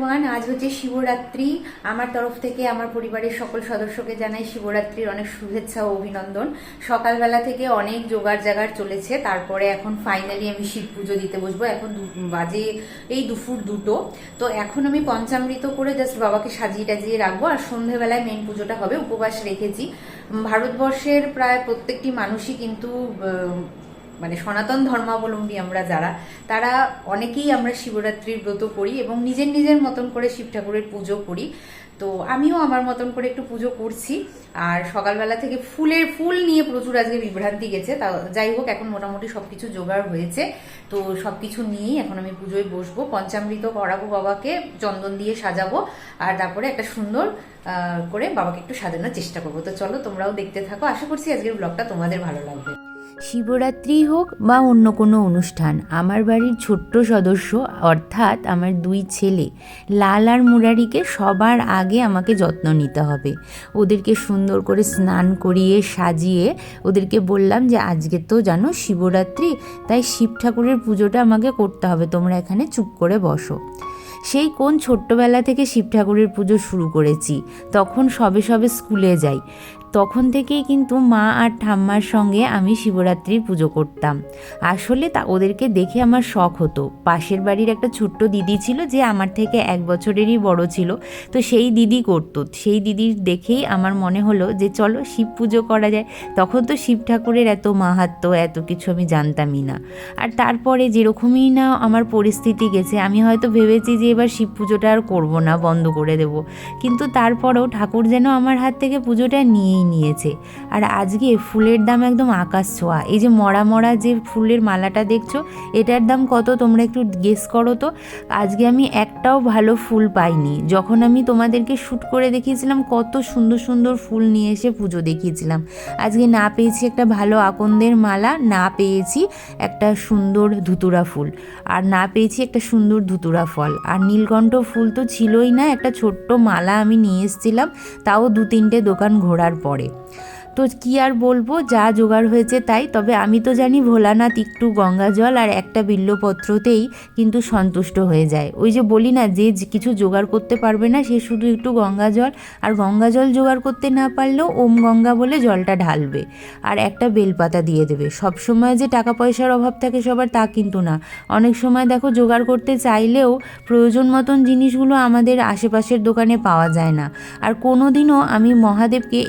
Everyone, আজ হচ্ছে শিবরাত্রি। আমার তরফ থেকে আমার পরিবারের সকল সদস্যকে জানাই শিবরাত্রির অনেক শুভেচ্ছা ও অভিনন্দন। সকালবেলা থেকে অনেক জোগাড় জাগাড় চলেছে, তারপরে এখন ফাইনালি আমি শিব পুজো দিতে বসবো। এখন বাজে এই দুপুর 2টো। তো এখন আমি পঞ্চামৃত করে জাস্ট বাবাকে সাজিয়ে টাজিয়ে রাখবো, আর সন্ধ্যেবেলায় মেন পুজোটা হবে। উপবাস রেখেছি। ভারতবর্ষের প্রায় প্রত্যেকটি মানুষই কিন্তু মানে সনাতন ধর্মাবলম্বী আমরা যারা, তারা অনেকেই আমরা শিবরাত্রির ব্রত করি এবং নিজের নিজের মতন করে শিব ঠাকুরের পুজো করি। তো আমিও আমার মতন করে একটু পুজো করছি। আর সকালবেলা থেকে ফুল নিয়ে প্রচুর আজকে বিভ্রান্তি গেছে। তা যাই হোক, এখন মোটামুটি সবকিছু জোগাড় হয়েছে। তো সবকিছু নিয়েই এখন আমি পুজোয় বসবো। পঞ্চামৃত করাবো বাবাকে, চন্দন দিয়ে সাজাবো, আর তারপরে একটা সুন্দর করে বাবাকে একটু সাজানোর চেষ্টা করবো। তো চলো, তোমরাও দেখতে থাকো। আশা করছি আজকের ব্লগটা তোমাদের ভালো লাগবে। শিবরাত্রি হোক বা অন্য কোনো অনুষ্ঠান, আমার বাড়ির ছোট্ট সদস্য অর্থাৎ আমার 2 ছেলে লাল আর মুরারিকে সবার আগে আমাকে যত্ন নিতে হবে। ওদেরকে সুন্দর করে স্নান করিয়ে সাজিয়ে ওদেরকে বললাম যে আজকে তো জানো শিবরাত্রি, তাই শিব ঠাকুরের পুজোটা আমাকে করতে হবে, তোমরা এখানে চুপ করে বসো। সেই কোন ছোট্টবেলা থেকে শিব ঠাকুরের পুজো শুরু করেছি, তখন সবে সবে স্কুলে যাই। তখন থেকেই কিন্তু মা আর ঠাম্মার সঙ্গে আমি শিবরাত্রির পুজো করতাম। আসলে ওদেরকে দেখে আমার শখ হতো। পাশের বাড়ির একটা ছোট্ট দিদি ছিল যে আমার থেকে 1 বছরেরই বড় ছিল, তো সেই দিদি করতো। সেই দিদির দেখেই আমার মনে হলো যে চলো শিব পুজো করা যায়। তখন তো শিব ঠাকুরের এত মাহাত্ম্য এত কিছু আমি জানতামই না। আর তারপরে যেরকমই না আমার পরিস্থিতি গেছে, আমি হয়তো ভেবেছি যে এবার শিব পুজোটা আর করবো না, বন্ধ করে দেব। কিন্তু তারপরেও ঠাকুর যেন আমার হাত থেকে পুজোটা নিয়েই নিয়েছে। আর আজকে ফুলের দাম একদম আকাশ ছোঁয়া। এই যে মরা মরা যে ফুলের মালাটা দেখছো, এটার দাম কত তোমরা একটু গেস করো তো। আজকে আমি একটাও ভালো ফুল পাইনি। যখন আমি তোমাদেরকে শ্যুট করে দেখিয়েছিলাম কত সুন্দর সুন্দর ফুল নিয়ে এসে পুজো দেখিয়েছিলাম, আজকে না পেয়েছি একটা ভালো আকন্দের মালা, না পেয়েছি একটা সুন্দর ধুতুরা ফুল, আর না পেয়েছি একটা সুন্দর ধুতুরা ফল। আর নীলকণ্ঠ ফুল তো ছিলই না। একটা ছোট্ট মালা আমি নিয়ে এসেছিলাম, তাও 2-3টে দোকান ঘোরার পরে। তো কি আর বলবো, যা জোগাড় হয়েছে তাই। তবে আমি তো জানি ভোলানাথ একটু গঙ্গা জল আর একটা বিল্বপত্রতেই কিন্তু সন্তুষ্ট হয়ে যায়। ওই যে বলি না, যে কিছু জোগাড় করতে পারবে না সে শুধু একটু গঙ্গা জল, আর গঙ্গা জল জোগাড় করতে না পারলেও ওম গঙ্গা বলে জলটা ঢালবে, আর একটা বেলপাতা দিয়ে দেবে। সব সময় যে টাকা পয়সার অভাব থাকে সবার, তা কিন্তু না। অনেক সময় দেখো জোগাড় করতে চাইলেও প্রয়োজন মতন জিনিসগুলো আমাদের আশেপাশের দোকানে পাওয়া যায় না। আর কোনো দিনও আমি মহাদেবকে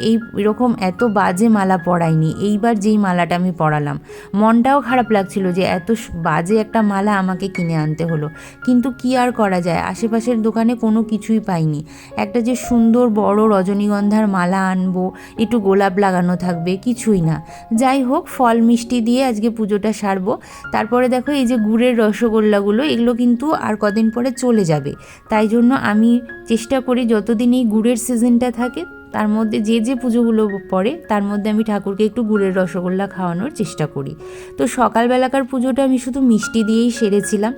এরকম এত বাজে মালা পরাইনি। এইবার যেই মালাটা আমি পরালাম, মনটাও খারাপ লাগছিল যে এত বাজে একটা মালা আমাকে কিনে আনতে হলো। কিন্তু কি আর করা যায়, আশেপাশের দোকানে কোনো কিছুই পাইনি। একটা যে সুন্দর বড় রজনীগন্ধার মালা আনবো, একটু গোলাপ লাগানো থাকবে, কিছুই না। যাই হোক, ফল মিষ্টি দিয়ে আজকে পুজোটা সারবো। তারপরে দেখো এই যে গুড়ের রসগোল্লাগুলো, এগুলো কিন্তু আর কদিন পরে চলে যাবে। তাই জন্য আমি চেষ্টা করি যতদিন এই গুড়ের সিজনটা থাকে, তার মধ্যে যে পুজোগুলো পড়ে তার মধ্যে আমি ঠাকুরকে একটু গুড়ের রসগোল্লা খাওয়ানোর চেষ্টা করি। তো সকালবেলাকার পুজোটা আমি শুধু মিষ্টি দিয়েই সেরেছিলাম।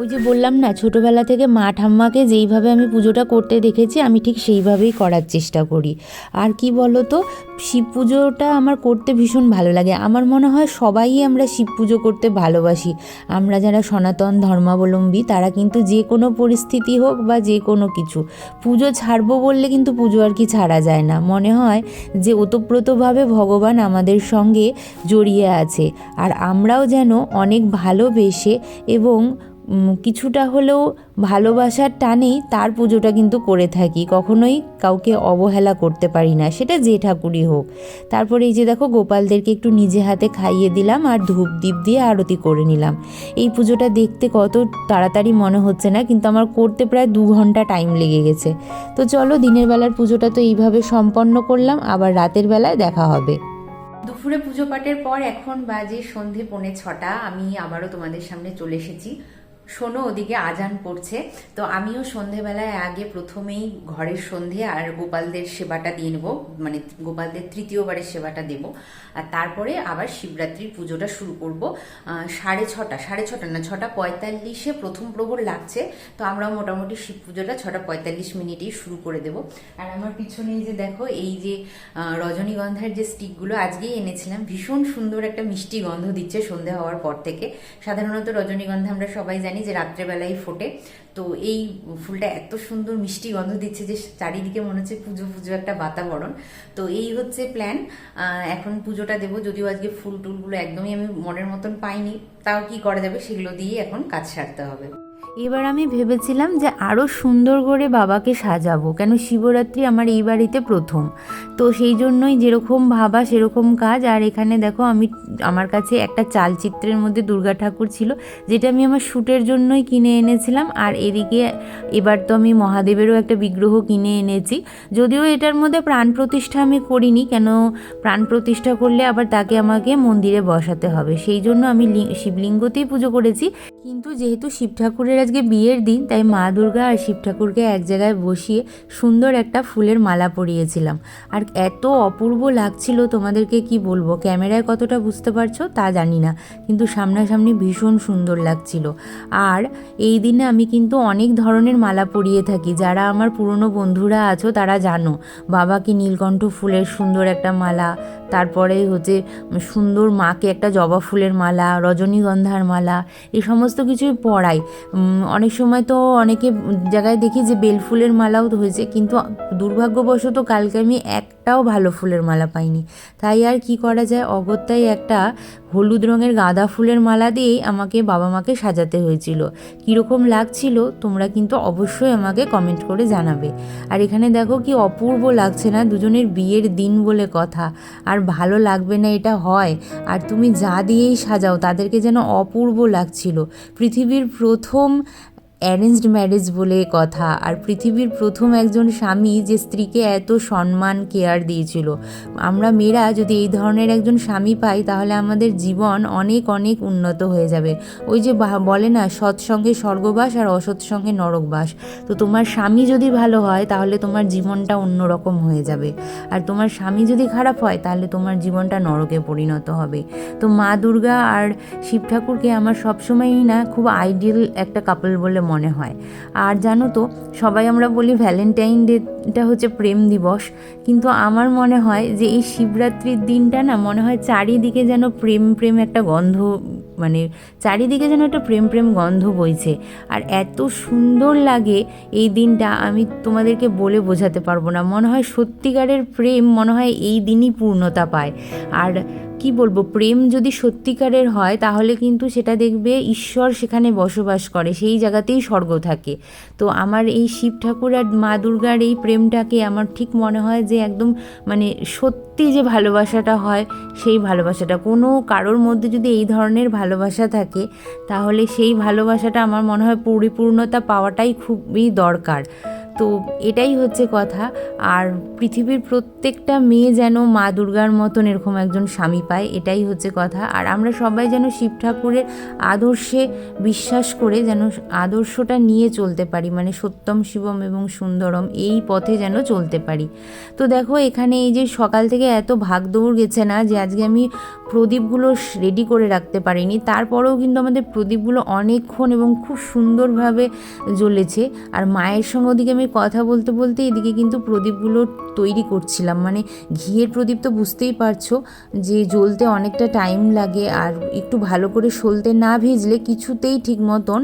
ওই যে বললাম না, ছোটোবেলা থেকে মা ঠাম্মাকে যেইভাবে আমি পুজোটা করতে দেখেছি, আমি ঠিক সেইভাবেই করার চেষ্টা করি। আর কি বলো তো, শিব পুজোটা আমার করতে ভীষণ ভালো লাগে। আমার মনে হয় সবাই আমরা শিব পুজো করতে ভালোবাসি। আমরা যারা সনাতন ধর্মাবলম্বী, তারা কিন্তু যে কোনো পরিস্থিতি হোক বা যে কোনো কিছু, পুজো ছাড়বো বললে কিন্তু পুজো আর কি ছাড়া যায় না। মনে হয় যে ওতপ্রোতভাবে ভগবান আমাদের সঙ্গে জড়িয়ে আছে, আর আমরাও যেন অনেক ভালোবেসে এবং কিছুটা হলেও ভালোবাসার টানেই তার পুজোটা কিন্তু করে থাকি। কখনোই কাউকে অবহেলা করতে পারি না, সেটা যে ঠাকুরই হোক। তারপরে এই যে দেখো, গোপালদেরকে একটু নিজে হাতে খাইয়ে দিলাম আর ধূপ দ্বীপ দিয়ে আরতি করে নিলাম। এই পুজোটা দেখতে কত তাড়াতাড়ি মনে হচ্ছে না, কিন্তু আমার করতে প্রায় 2 ঘন্টা টাইম লেগে গেছে। তো চলো, দিনের বেলার পুজোটা তো এইভাবে সম্পন্ন করলাম, আবার রাতের বেলায় দেখা হবে। দুপুরে পুজো পাঠের পর এখন বাজে সন্ধে 5:45। আমি আবারও তোমাদের সামনে চলে এসেছি। শোনো, ওদিকে আজান পড়ছে। তো আমিও সন্ধেবেলায় আগে প্রথমেই ঘরের সন্ধে আর গোপালদের সেবাটা দিয়ে নেবো, মানে গোপালদের 3য়-বারের সেবাটা দেব। আর তারপরে আবার শিবরাত্রির পুজোটা শুরু করব। 6:30 না, 6:45 প্রথম প্রহর লাগছে। তো আমরা মোটামুটি শিব পুজোটা 6:45 শুরু করে দেব। আর আমার পিছনে যে দেখো, এই যে রজনীগন্ধার যে স্টিকগুলো আজকেই এনেছিলাম, ভীষণ সুন্দর একটা মিষ্টি গন্ধ দিচ্ছে সন্ধে হওয়ার পর থেকে। সাধারণত রজনীগন্ধা আমরা সবাই জানি জানি যে রাত্রেবেলাই ফোটে। তো এই ফুলটা এত সুন্দর মিষ্টি গন্ধ দিচ্ছে যে চারিদিকে মনে হচ্ছে পুজো পুজো একটা বাতাবরণ। তো এই হচ্ছে প্ল্যান। এখন পুজোটা দেবো, যদিও আজকে ফুল টুলগুলো একদমই আমি মনের মতন পাইনি, তাও কি করা যাবে, সেগুলো দিয়ে এখন কাজ সারতে হবে। এবার আমি ভেবেছিলাম যে আরও সুন্দর করে বাবাকে সাজাবো, কেন শিবরাত্রি আমার এই বাড়িতে প্রথম। তো সেই জন্যই যেরকম ভাবা সেরকম কাজ। আর এখানে দেখো আমার কাছে একটা চালচিত্রের মধ্যে দুর্গা ঠাকুর ছিল, যেটা আমি আমার শ্যুটের জন্যই কিনে এনেছিলাম। আর এদিকে এবার তো আমি মহাদেবেরও একটা বিগ্রহ কিনে এনেছি, যদিও এটার মধ্যে প্রাণ প্রতিষ্ঠা আমি করিনি, কেন প্রাণ প্রতিষ্ঠা করলে আবার তাকে আমাকে মন্দিরে বসাতে হবে, সেই জন্য আমি শিবলিঙ্গতেই পুজো করেছি। কিন্তু যেহেতু শিব ঠাকুরের আজকে বিয়ের দিন, তাই মা দুর্গা আর শিব ঠাকুরকে এক জায়গায় বসিয়ে সুন্দর একটা ফুলের মালা পরিয়েছিলাম। আর এত অপূর্ব লাগছিল, তোমাদেরকে কি বলবো, ক্যামেরায় কতটা বুঝতে পারছো তা জানি না, কিন্তু সামনাসামনি ভীষণ সুন্দর লাগছিল। আর এই দিনে আমি কিন্তু অনেক ধরনের মালা পরিয়ে থাকি, যারা আমার পুরনো বন্ধুরা আছো তারা জানো। বাবাকে নীলকণ্ঠ ফুলের সুন্দর একটা মালা, তারপরে হচ্ছে সুন্দর মাকে একটা জবা ফুলের মালা, রজনীগন্ধার মালা, এই সমস্ত কিছুই পরাই। অনেক সময় তো অনেকে জায়গায় দেখি যে বেল ফুলের মালাও হয়েছে, কিন্তু দুর্ভাগ্যবশত কালকে আমি একটাও ভালো ফুলের মালা পাইনি। তাই আর কি করা যায়, অগত্যাই একটা হলুদ রঙের গাঁদা ফুলের মালা দিয়েই আমাকে বাবা মাকে সাজাতে হয়েছিল। কীরকম লাগছিল তোমরা কিন্তু অবশ্যই আমাকে কমেন্ট করে জানাবে। আর এখানে দেখো কি অপূর্ব লাগছে না, দুজনের বিয়ের দিন বলে কথা, আর ভালো লাগবে না এটা হয়? আর তুমি যা দিয়েই সাজাও তাদেরকে যেন অপূর্ব লাগছিল। পৃথিবীর প্রথম অ্যারেঞ্জড ম্যারেজ বলে কথা, আর পৃথিবীর প্রথম একজন স্বামী যে স্ত্রীকে এত সম্মান কেয়ার দিয়েছিল। আমরা মেয়েরা যদি এই ধরনের একজন স্বামী পাই, তাহলে আমাদের জীবন অনেক অনেক উন্নত হয়ে যাবে। ওই যে বলে না, সৎসঙ্গে স্বর্গবাস আর অসৎসঙ্গে নরকবাস। তো তোমার স্বামী যদি ভালো হয় তাহলে তোমার জীবনটা অন্যরকম হয়ে যাবে, আর তোমার স্বামী যদি খারাপ হয় তাহলে তোমার জীবনটা নরকে পরিণত হবে। তো মা দুর্গা আর শিব ঠাকুরকে আমার সবসময়ই না খুব আইডিয়াল একটা কাপল বলে মনে হয়। আর জানো তো, সবাই আমরা বলি ভ্যালেন্টাইন ডেটা হচ্ছে প্রেম দিবস, কিন্তু আমার মনে হয় যে এই শিবরাত্রির দিনটা না, মনে হয় চারিদিকে যেন প্রেম প্রেম একটা গন্ধ, মানে চারিদিকে যেন একটা প্রেম প্রেম গন্ধ বইছে। আর এত সুন্দর লাগে এই দিনটা, আমি তোমাদেরকে বলে বোঝাতে পারবো না। মনে হয় সত্যিকারের প্রেম মনে হয় এই দিনই পূর্ণতা পায়। আর কি বলবো, প্রেম যদি সত্যিকারের হয় তাহলে কিন্তু সেটা দেখবে ঈশ্বর সেখানে বসবাস করে, সেই জায়গাতেই স্বর্গ থাকে। তো আমার এই শিব ঠাকুর আর মা দুর্গার এই প্রেমটাকে আমার ঠিক মনে হয় যে একদম মানে সত্যি যে ভালোবাসাটা হয়, সেই ভালোবাসাটা কোনো কারোর মধ্যে যদি এই ধরনের ভালোবাসা থাকে, তাহলে সেই ভালোবাসাটা আমার মনে হয় পরিপূর্ণতা পাওয়াটাই খুবই দরকার। তো এটাই হচ্ছে কথা। আর পৃথিবীর প্রত্যেকটা মেয়ে যেন মা দুর্গার মতন এরকম একজন স্বামী পায়, এটাই হচ্ছে কথা। আর আমরা সবাই যেন শিব ঠাকুরের আদর্শে বিশ্বাস করে যেন আদর্শটা নিয়ে চলতে পারি, মানে সত্যম শিবম এবং সুন্দরম, এই পথে যেন চলতে পারি। তো দেখো এখানে এই যে সকাল থেকে এত ভাগদৌড় গেছে না, যে আজকে আমি প্রদীপগুলো রেডি করে রাখতে পারিনি, তারপরেও কিন্তু আমাদের প্রদীপগুলো অনেকক্ষণ এবং খুব সুন্দরভাবে জ্বলেছে। আর মায়ের সঙ্গে ওদিকে আমি কথা বলতে বলতে এদিকে কিন্তু প্রদীপগুলো তৈরি করছিলাম। মানে ঘিয়ের প্রদীপ তো বুঝতেই পারছো যে জ্বলতে অনেকটা টাইম লাগে, আর একটু ভালো করে সলতে না ভিজলে কিছুতেই ঠিক মতন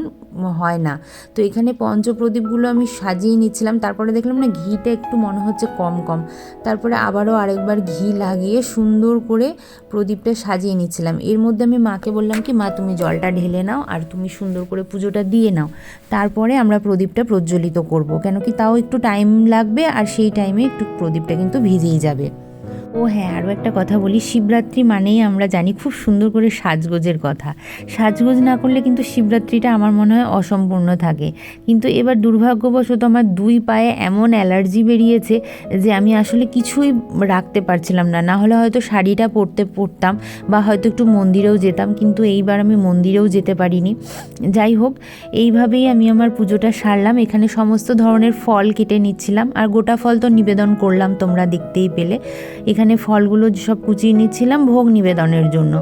হয় না। তো এখানে পঞ্চপ্রদীপগুলো আমি সাজিয়ে নিচ্ছিলাম, তারপরে দেখলাম না ঘিটা একটু মনে হচ্ছে কম কম, তারপরে আবারও আরেকবার ঘি লাগিয়ে সুন্দর করে প্রদীপটা সাজিয়ে নিচ্ছিলাম। এর মধ্যে আমি মাকে বললাম কি, মা তুমি জলটা ঢেলে নাও আর তুমি সুন্দর করে পুজোটা দিয়ে নাও, তারপরে আমরা প্রদীপটা প্রজ্বলিত করব, কেন কি তাও একটু টাইম লাগবে, আর সেই টাইমে একটু প্রদীপটা কিন্তু ভিজেই যাবে। ও হ্যাঁ, আরও একটা কথা বলি, শিবরাত্রি মানেই আমরা জানি খুব সুন্দর করে সাজগোজের কথা। সাজগোজ না করলে কিন্তু শিবরাত্রিটা আমার মনে হয় অসম্পূর্ণ থাকে। কিন্তু এবার দুর্ভাগ্যবশত আমার দুই পায়ে এমন অ্যালার্জি বেরিয়েছে যে আমি আসলে কিছুই রাখতে পারছিলাম না, না হলে হয়তো শাড়িটা পরতাম বা হয়তো একটু মন্দিরেও যেতাম, কিন্তু এইবার আমি মন্দিরেও যেতে পারিনি। যাই হোক, এইভাবেই আমি আমার পুজোটা সারলাম। এখানে সমস্ত ধরনের ফল কেটে নিচ্ছিলাম, আর গোটা ফল তো নিবেদন করলাম, তোমরা দেখতেই পেলে। এখানে এখানে ফলগুলো সব কুচিয়ে নিচ্ছিলাম ভোগ নিবেদনের জন্য।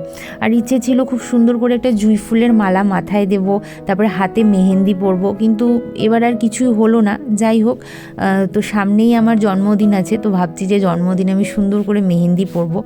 আর ইচ্ছে ছিল খুব সুন্দর করে একটা জুঁই ফুলের মালা মাথায় দেব, তারপরে হাতে মেহেন্দি পরবো, কিন্তু এবার আর কিছুই হলো না। যাই হোক, তো সামনেই আমার জন্মদিন আছে, তো ভাবছি যে জন্মদিনে আমি সুন্দর করে মেহেন্দি পরবো।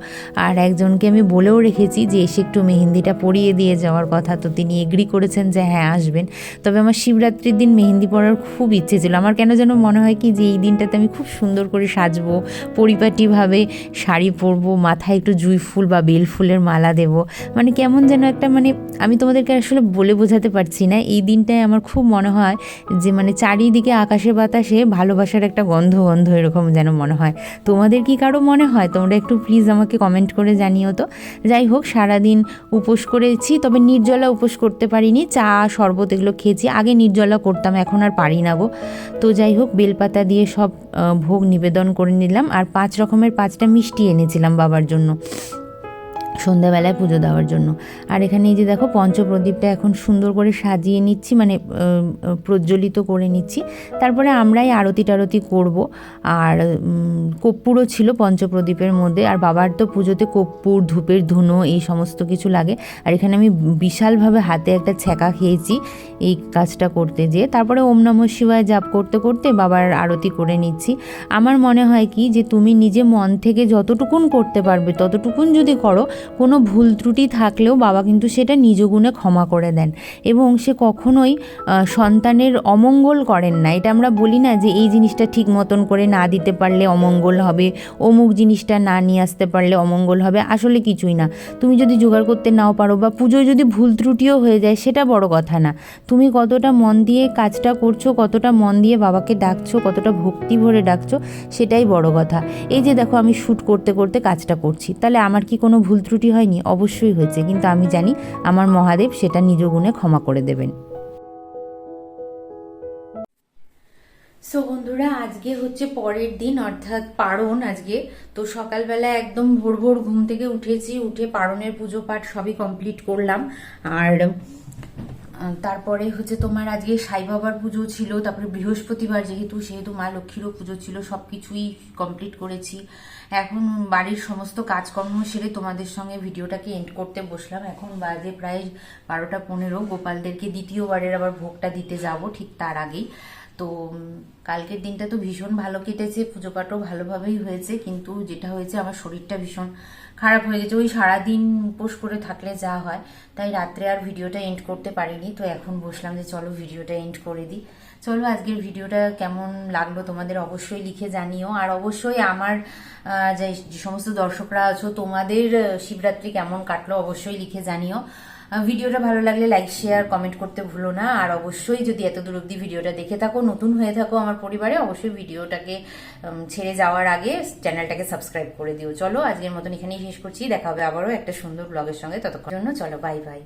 আর একজনকে আমি বলেও রেখেছি যে এসে একটু মেহেন্দিটা পরিয়ে দিয়ে যাওয়ার কথা, তো তিনি এগ্রি করেছেন যে হ্যাঁ আসবেন। তবে আমার শিবরাত্রির দিন মেহেন্দি পরার খুব ইচ্ছে ছিল। আমার কেন যেন মনে হয় কি যে এই দিনটাতে আমি খুব সুন্দর করে সাজবো, পরিপাটিভাবে শাড়ি পরবো, মাথায় একটু জুঁই ফুল বা বেল ফুলের মালা দেব, মানে কেমন যেন একটা, মানে আমি তোমাদেরকে আসলে বলে বোঝাতে পারছি না। এই দিনটায় আমার খুব মনে হয় যে মানে চারিদিকে আকাশে বাতাসে ভালোবাসার একটা গন্ধ গন্ধ এরকম যেন মনে হয়। তোমাদের কি কারো মনে হয়? তোমরা একটু প্লিজ আমাকে কমেন্ট করে জানিও তো। যাই হোক, সারাদিন উপোস করেছি, তবে নির্জলা উপোস করতে পারিনি, চা শরবত এগুলো খেয়েছি। আগে নির্জলা করতাম, এখন আর পারি না গো। তো যাই হোক, বেলপাতা দিয়ে সব ভোগ নিবেদন করে নিলাম। আর 5 রকমের 5টা মিষ্টি এনেছিলাম বাবার জন্য সন্ধ্যাবেলায় পুজো দেওয়ার জন্য। আর এখানে এই যে দেখো পঞ্চপ্রদীপটা এখন সুন্দর করে সাজিয়ে নিচ্ছি, মানে প্রজ্বলিত করে নিচ্ছি। তারপরে আমরাই আরতি টারতি করবো। আর কর্পূরও ছিল পঞ্চপ্রদীপের মধ্যে। আর বাবার তো পুজোতে কর্পূর, ধূপের ধুনো এই সমস্ত কিছু লাগে। আর এখানে আমি বিশালভাবে হাতে একটা ছ্যাঁকা খেয়েছি এই কাজটা করতে যেয়ে। তারপরে ওম নমঃ শিবায় জাপ করতে করতে বাবার আরতি করে নিচ্ছি। আমার মনে হয় কি যে তুমি নিজে মন থেকে যতটুকুন করতে পারবে ততটুকুন যদি করো, কোনো ভুল ত্রুটি থাকলেও বাবা কিন্তু সেটা নিজ গুণে ক্ষমা করে দেন। এবং সে কখনোই সন্তানের অমঙ্গল করেন না। এটা আমরা বলি না যে এই জিনিসটা ঠিক মতন করে না দিতে পারলে অমঙ্গল হবে, অমুক জিনিসটা না নিয়ে আসতে পারলে অমঙ্গল হবে। আসলে কিছুই না। তুমি যদি জোগাড় করতে নাও পারো বা পুজোয় যদি ভুল ত্রুটিও হয়ে যায়, সেটা বড় কথা না। তুমি কতটা মন দিয়ে কাজটা করছো, কতটা মন দিয়ে বাবাকে ডাকছো, কতটা ভক্তি ভরে ডাকছো, সেটাই বড় কথা। এই যে দেখো আমি শ্যুট করতে করতে কাজটা করছি, তাহলে আমার কি কোনো ভুল ত্রুটি হয়নি? অবশ্যই হয়েছে, কিন্তু আমি জানি আমার মহাদেব সেটা নিজ গুণে ক্ষমা করে দেবেন। সো বন্ধুরা, আজকে হচ্ছে পরের দিন, অর্থাৎ পারণ আজকে। তো সকালবেলা একদম ভোর ভোর ঘুম থেকে উঠেছি, উঠে পারণের পুজো পাঠ সবই কমপ্লিট করলাম। আর তারপরে হচ্ছে তোমার আজকে সাই বাবার পুজো ছিল, তারপরে বৃহস্পতিবার সেহেতু মা লক্ষ্মীরও পুজো ছিল, সবকিছুই কমপ্লিট করেছি। এখন বাড়ির সমস্ত কাজকর্ম সেরে তোমাদের সঙ্গে ভিডিওটাকে এন্ড করতে বসলাম। এখন বাজে প্রায় 12টা 15। গোপালদেরকে দ্বিতীয়বারের আবার ভোগটা দিতে যাব ঠিক তার আগেই। তো কালকের দিনটা তো ভীষণ ভালো কেটেছে, পুজো পাঠও ভালোভাবেই হয়েছে, কিন্তু যেটা হয়েছে আমার শরীরটা ভীষণ খারাপ হয়ে গেছে। ওই সারাদিন উপোস করে থাকলে যা হয়, তাই রাত্রে আর ভিডিওটা এন্ড করতে পারিনি। তো এখন বসলাম যে চলো ভিডিওটা এন্ড করে দিই। চলো, আজকের ভিডিওটা কেমন লাগলো তোমাদের অবশ্যই লিখে জানিও। আর অবশ্যই আমার যে সমস্ত দর্শকরা আছো, তোমাদের শিবরাত্রি কেমন কাটলো অবশ্যই লিখে জানিও। ভিডিওটা ভালো লাগলে লাইক শেয়ার কমেন্ট করতে ভুলো না। আর অবশ্যই যদি এত দূর অব্দি ভিডিওটা দেখে থাকো, নতুন হয়ে থাকো আমার পরিবারে, অবশ্যই ভিডিওটাকে ছেড়ে যাওয়ার আগে চ্যানেলটাকে সাবস্ক্রাইব করে দিও। চলো, আজকের মতন এখানেই শেষ করছি। দেখা হবে আবারও একটা সুন্দর ব্লগের সঙ্গে। ততক্ষণ জন্য চলো, বাই বাই।